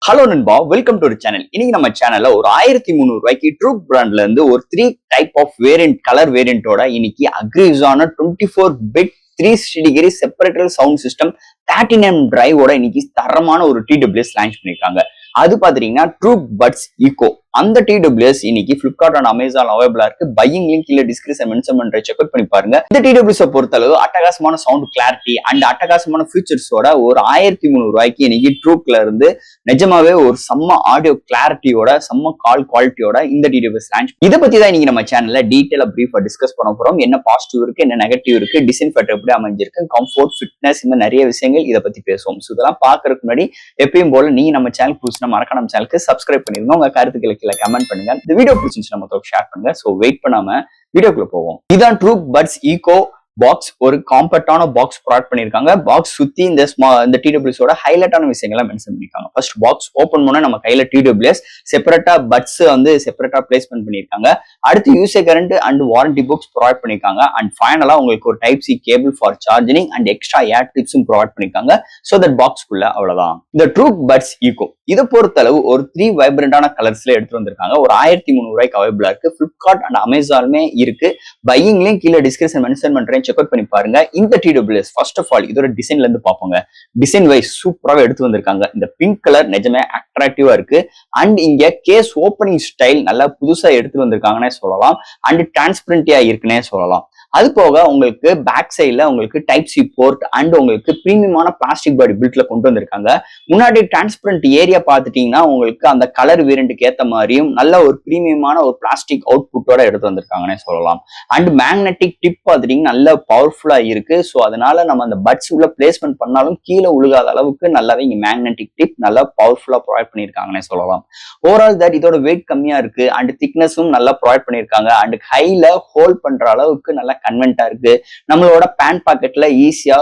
Hello நண்பா, welcome to channel. இன்னைக்கு நம்ம சேனல்ல ஒரு 1300 ரூபாய்க்கு ட்ரூக் பிராண்ட்ல இருந்து ஒரு 3 டைப் ஆஃப் வேரியன்ட் கலர் வேரியன்ட்டோட இன்னைக்கு அக்ரிஸான 24 bit 360 degree separator sound system 39 டிரைவோட இன்னைக்கு தரமான ஒரு டிடபிள்யூஎஸ் லான்ச் பண்ணிருக்காங்க. அது பாத்தீங்கன்னா ட்ரூக் பட்ஸ் ஈகோ. அந்த டிடபிள்யூஎஸ் இன்னைக்கு பிளிப்கார்ட் அண்ட் அமேசான் அவைலபிளா இருக்கு. பையிங் லிங்க் இல்ல டிஸ்கிரிப்ஷன் மென்ஷன் பண்றேன், செக் அவுட் பண்ணி பாருங்க. இந்த டிடபிள்யூஎஸ் பொறுத்தளவு அட்டகாசமான சவுண்ட் கிளாரிட்டி அண்ட் அட்டகாசமான ஃபீச்சர்ஸோட ஒரு 1300 ரூபாய்க்கு இன்னைக்கு ட்ரூக்ல இருந்து நிஜமாவே ஒரு செம்ம ஆடியோ கிளாரிட்டியோட செம்ம கால் குவாலிட்டியோட இந்த டிடபிள்யூஎஸ் லான்ச். இதை பத்தி தான் இன்னைக்கு நம்ம சேனல்ல டீடைலா பிரீஃபா டிஸ்கஸ் பண்ண போறோம். என்ன பாசிட்டிவ் இருக்கு, என்ன நெகட்டிவ் இருக்கு, டிசைன் ஃபேக்டர் எப்படி அமைஞ்சிருக்கு, கம்ஃபோர்ட், ஃபிட்னஸ், இந்த நிறைய விஷயங்கள் இதை பத்தி பேசுவோம். ஸோ இதெல்லாம் பாக்குறதுக்கு முன்னாடி எப்பயும் போல நீங்க நம்ம சேனல் புதுசுனா மறக்காம நம்ம சேனலுக்கு சப்ஸ்கிரைப் பண்ணிருங்க. உங்க கருத்துக்களை கீழே கமெண்ட் பண்ணுங்க. இந்த வீடியோ பிடிச்சிருந்துச்சு நம்ம ஷேர் பண்ணுங்க. சோ வெயிட் பண்ணாம வீடியோக்குள்ள போவோம். இதான் ட்ரூக் பட்ஸ் ஈகோ பாக்ஸ். ஒரு காம்பேக்டான பாக்ஸ் ப்ரொவைட் பண்ணிருக்காங்க. பாக்ஸ் சுத்தி இந்த டிடபிள்யூஎஸோட ஹைலைட்டான விஷயங்களை மென்ஷன் பண்ணிருக்காங்க. ஃபர்ஸ்ட் பாக்ஸ் ஓபன் பண்ண நம்ம கையில டிடபிள்யூஎஸ் செப்பரேட்டா பட்ஸ் செப்பரேட்டா பிளேஸ்மெண்ட் பண்ணிருக்காங்க. அடுத்து user current and warranty books provide பண்ணிருக்காங்க. அண்ட் ஃபைனலா உங்களுக்கு ஒரு type C cable for charging and extra air டிப்ஸும் ப்ரொவைட் பண்ணிருக்காங்க. சோ தட் பாக்ஸ்க்குள்ள அவ்வளவுதான். இந்த ட்ரூக் பட்ஸ் ஈகோ இதை பொறுத்தளவு ஒரு 3 வைப்ரண்டான கலர்ஸ்ல எடுத்து வந்திருக்காங்க. ஒரு 1300 ரூபாய்க்கு அவைலபிளா இருக்கு. பிளிப்கார்ட் அண்ட் அமேசானுமே இருக்கு. பையிங் லிங்க் கீழே டிஸ்கிரிப்ஷன் மென்ஷன் பண்றேன், செக் அவுட் பண்ணி பாருங்க. இந்த டிடபிள்யூஎஸ் ஃபர்ஸ்ட் ஆஃப் ஆல் இதோட டிசைன்ல இருந்து பாப்போங்க. டிசைன் வைஸ் சூப்பராக எடுத்து வந்திருக்காங்க. இந்த பிங்க் கலர் நிஜமே அட்ராக்டிவா இருக்கு. அண்ட் இங்க கேஸ் ஓப்பனிங் ஸ்டைல் நல்லா புதுசா எடுத்து வந்திருக்காங்கன்னே சொல்லலாம். அண்ட் டிரான்ஸ்பரண்டியா இருக்குன்னே சொல்லலாம். அது போக உங்களுக்கு பேக் சைட்ல உங்களுக்கு டைப் சி போர்ட் அண்ட் உங்களுக்கு பிரீமியமான பிளாஸ்டிக் பாடி பில்ட்ல கொண்டு வந்திருக்காங்க. முன்னாடி டிரான்ஸ்பரண்ட் ஏரியா பாத்துட்டீங்கன்னா உங்களுக்கு அந்த கலர் வேரியன்ட்டுக்கு ஏத்த மாதிரியும் நல்ல ஒரு பிரீமியமான ஒரு பிளாஸ்டிக் அவுட்புட்டோட எடுத்து வந்திருக்காங்கன்னே சொல்லலாம். அண்ட் மேக்னெட்டிக் டிப் பாத்துட்டீங்கன்னா நல்ல பவர்ஃபுல்லா இருக்கு. ஸோ அதனால நம்ம அந்த பட்ஸ் உள்ள பிளேஸ்மெண்ட் பண்ணாலும் கீழே உழுகாத அளவுக்கு நல்லாவே இங்க மேக்னெட்டிக் டிப் நல்லா பவர்ஃபுல்லா ப்ரொவைட் பண்ணிருக்காங்கன்னே சொல்லலாம். ஓவரால் தட் இதோட வெயிட் கம்மியா இருக்கு. அண்ட் திக்னஸும் நல்லா ப்ரொவைட் பண்ணிருக்காங்க. அண்ட் ஹைல ஹோல்ட் பண்ற அளவுக்கு நல்லா கன்வென்ட்டா இருக்கு. நம்மளோட பேண்ட் பாக்கெட்ல ஈஸியா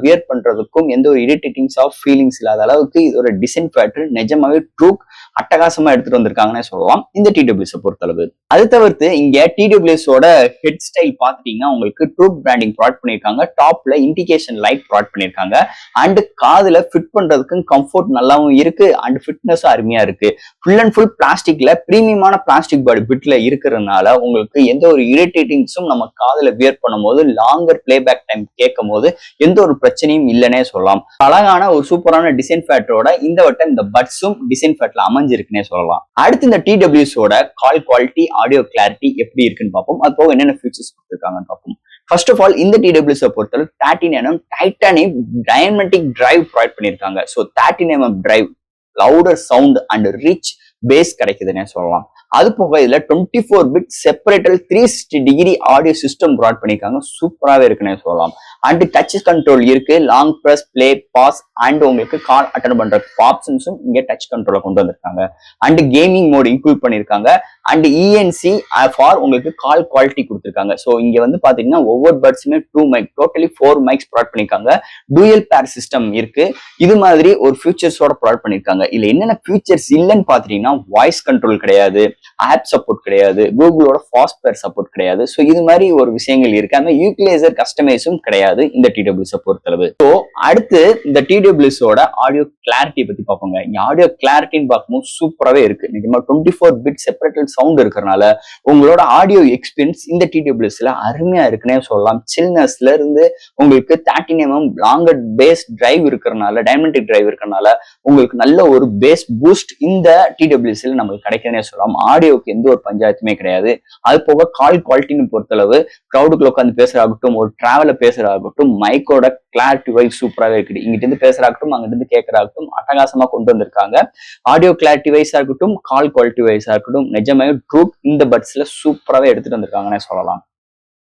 வியர் பண்றதுக்கும் எந்த ஒரு இரிட்டேட்டிங்ஸ் ஆஃப் ஃபீலிங்ஸ் இல்லாத அளவுக்கு இதோட டிசைன் பேட்டர்ன் நிஜமாவே ட்ரூக் அட்டகாசமா எடுத்துட்டு வந்திருக்காங்கன்னு சொல்லலாம் இந்த டிடபிள்யூஎஸ் பொறுத்தளவு. அது தவிர்த்து இங்க டிடபிள்யூஎஸோட ஹெட் ஸ்டைல் பாத்துட்டீங்கன்னா உங்களுக்கு ட்ரூக் பிராண்டிங் ப்ரொவைட் பண்ணிருக்காங்க. டாப்ல இண்டிகேஷன் லைட் ப்ரொவைட் பண்ணிருக்காங்க. அண்ட் காதுல ஃபிட் பண்றதுக்கும் கம்ஃபோர்ட் நல்லாவும் இருக்கு. அண்ட் ஃபிட்னஸும் அருமையா இருக்கு. ஃபுல் அண்ட் ஃபுல் பிளாஸ்டிக்ல பிரீமியமான பிளாஸ்டிக் பாடி பிட்ல இருக்கிறதுனால உங்களுக்கு எந்த ஒரு இரிட்டேட்டிங்ஸும் நம்ம காதுல வியர் பண்ணும்போது லாங்கர் பிளேபேக் டைம் கேட்கும் போது எந்த ஒரு பிரச்சனையும் இல்லைன்னே சொல்லலாம். அழகான ஒரு சூப்பரான டிசைன் ஃபேட்டரோட இந்த வட்டம் இந்த பட்ஸும் டிசைன் ஃபேட்ல அமைஞ்சிருக்குன்னே சொல்லலாம். அடுத்து இந்த டிடபிள்யூஎஸோட கால் குவாலிட்டி, ஆடியோ கிளாரிட்டி எப்படி இருக்குன்னு பார்ப்போம். அது போக என்னென்ன ஃபீச்சர்ஸ் கொடுத்துருக்காங்கன்னு பார்ப்போம். ஃபர்ஸ்ட் ஆஃப் ஆல் இந்த டிடபிள்யூஎஸ் பொறுத்தவரை 13mm titanium dynamic drive provide பண்ணிருக்காங்க. So 13mm drive louder sound and rich bass கிடைக்குதுன்னே சொல்லலாம். அது போக இதுல 24 bit separator 360 degree audio system provide பண்ணிருக்காங்க. சூப்பராகவே இருக்குன்னே சொல்லலாம். அண்ட் டச் கண்ட்ரோல் இருக்கு. Long press, play, pause and உங்களுக்கு கால் அட்டன் பண்ற ஆப்ஷன்ஸும் இங்க டச் கண்ட்ரோல கொண்டு வந்திருக்காங்க. அண்ட் கேமிங் மோட் இன்க்ளூட் பண்ணிருக்காங்க. அண்ட் இஎன்சி ஃபார் உங்களுக்கு கால் குவாலிட்டி கொடுத்திருக்காங்க. ஸோ இங்க வந்து பாத்தீங்கன்னா ஒவ்வொரு பட்ஸுமே 2 மைக், டோட்டலி 4 மைக்ஸ் ப்ரொவைட் பண்ணிருக்காங்க. டூயல் பேர் சிஸ்டம் இருக்கு. இது மாதிரி ஒரு ஃபியூச்சர்ஸோட ப்ரொவைட் பண்ணிருக்காங்க. இதுல என்னென்ன ஃபியூச்சர்ஸ் இல்லைன்னு பாத்தீங்கன்னா வாய்ஸ் கண்ட்ரோல் கிடையாது, ஆப் சப்போர்ட் கிடையாது, கூகுளோட ஃபாஸ்ட் பேர் சப்போர்ட் கிடையாது. ஸோ இது மாதிரி ஒரு விஷயங்கள் இருக்கு. அந்த யூட்டிலைசர் கஸ்டமைஸும் கிடையாது இந்த டிடபிள்யூஎஸ் பொறுத்தளவு. ஸோ அடுத்து இந்த டிடபிள்யூஎஸோட ஆடியோ கிளாரிட்டி பத்தி பார்ப்போங்க. இங்க ஆடியோ கிளாரிட்டின்னு பார்க்கும்போது சூப்பராகவே இருக்கு. நிஜமா 24 பிட் செப்பரேட்டட் சவுண்ட் இருக்கிறனால உங்களோட ஆடியோ எக்ஸ்பீரியன்ஸ் இந்த டிடபிள்யூஎஸ்ல அருமையா இருக்குன்னே சொல்லலாம். சில்னஸ்ல இருந்து உங்களுக்கு 13mm லாங்கர் பேஸ் டிரைவ் இருக்கிறனால, டைனமெட்டிக் டிரைவ் இருக்கிறனால உங்களுக்கு நல்ல ஒரு பேஸ் பூஸ்ட் இந்த டிடபிள்யூஎஸ்ல நம்மளுக்கு கிடைக்குதுன்னே சொல்லலாம். ஆடியோக்கு எந்த ஒரு பஞ்சாயத்துமே கிடையாது. அது போக கால் குவாலிட்டின்னு பொறுத்தளவு கிரௌடுக்குள்ள உட்காந்து பேசுறாகட்டும், ஒரு டிராவல பேசுறாகட்டும், மைக்கோட கிளாரிட்டி வைஸ் சூப்பராகவே இருக்குது. இங்கிட்ட இருந்து பேசுறாகட்டும், அங்கிட்ட இருந்து கேட்கறாகட்டும் அட்டகாசமா கொண்டு வந்திருக்காங்க. ஆடியோ கிளாரிட்டி வைஸா இருக்கட்டும், கால் குவாலிட்டி வைஸா இருக்கட்டும், நிஜமே ட்ரூக் இந்த பட்ஸ்ல சூப்பராகவே எடுத்துட்டு வந்திருக்காங்கன்னு சொல்லலாம்.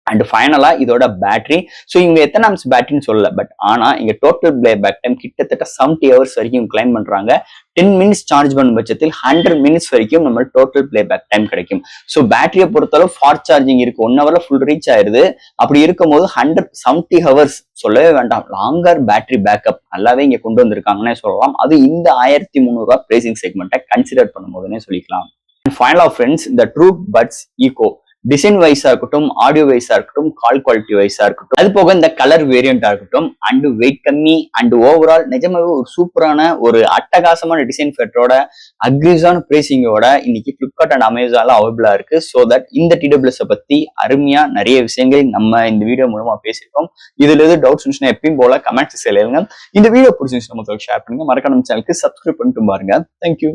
அண்ட் ஃபைனலா இதோட பேட்டரி. ஸோ இவங்க எத்தனை ஆம்ஸ் பேட்டரின்னு சொல்லல, பட் ஆனா இங்க டோட்டல் பிளே பேக் டைம் கிட்டத்தட்ட 70 ஹவர்ஸ் வரைக்கும் கிளைம் பண்றாங்க. 10 மினிட்ஸ் சார்ஜ் பண்ணும் பட்சத்தில் 100 மினிட்ஸ் வரைக்கும் நம்ம டோட்டல் பிளே பேக் டைம் கிடைக்கும். ஸோ பேட்டரியை பொறுத்தளவு ஃபாஸ்ட் சார்ஜிங் இருக்கு. 1 ஹவர்ல ஃபுல் ரீச் ஆயிருது. அப்படி இருக்கும்போது 170 ஹவர்ஸ் சொல்லவே வேண்டாம். லாங்கர் பேட்டரி பேக்கப் நல்லாவே இங்க கொண்டு வந்திருக்காங்கன்னே சொல்லலாம். அது இந்த 1300 ரூபாய் பிரைசிங் செக்மெண்ட்டை கன்சிடர் பண்ணும் போதுன்னே சொல்லிக்கலாம். ஃபைனலா ஃப்ரெண்ட்ஸ், இந்த ட்ரூக் பட்ஸ் ஈகோ டிசைன் வைஸா இருக்கட்டும், ஆடியோ வைஸா இருக்கட்டும், கால் குவாலிட்டி வைஸா இருக்கட்டும், அது போக இந்த கலர் வேரியண்டா இருக்கட்டும், அண்ட் வெயிட் கம்மி அண்ட் ஓவரால் நிஜமாவே ஒரு சூப்பரான ஒரு அட்டகாசமான டிசைன் ஃபேக்டரோட அக்ரிஸான பிரைசிங்கோட இன்னைக்கு பிளிப்கார்ட் அண்ட் அமேசான்ல அவைபிளா இருக்கு. ஸோ தட் இந்த TWS பத்தி அருமையா நிறைய விஷயங்கள் நம்ம இந்த வீடியோ மூலமா பேசியிருக்கோம். இதுல எது டவுட்ஸ் இருந்துச்சுன்னா எப்பயும் போல கமெண்ட்ஸ் எழுதுங்க. இந்த வீடியோ பிடிச்சிருந்துச்சு நம்ம ஷேர் பண்ணுங்க. மறக்காம சேனலுக்கு சப்ஸ்கிரைப் பண்ணிட்டு பாருங்க. தேங்க்யூ.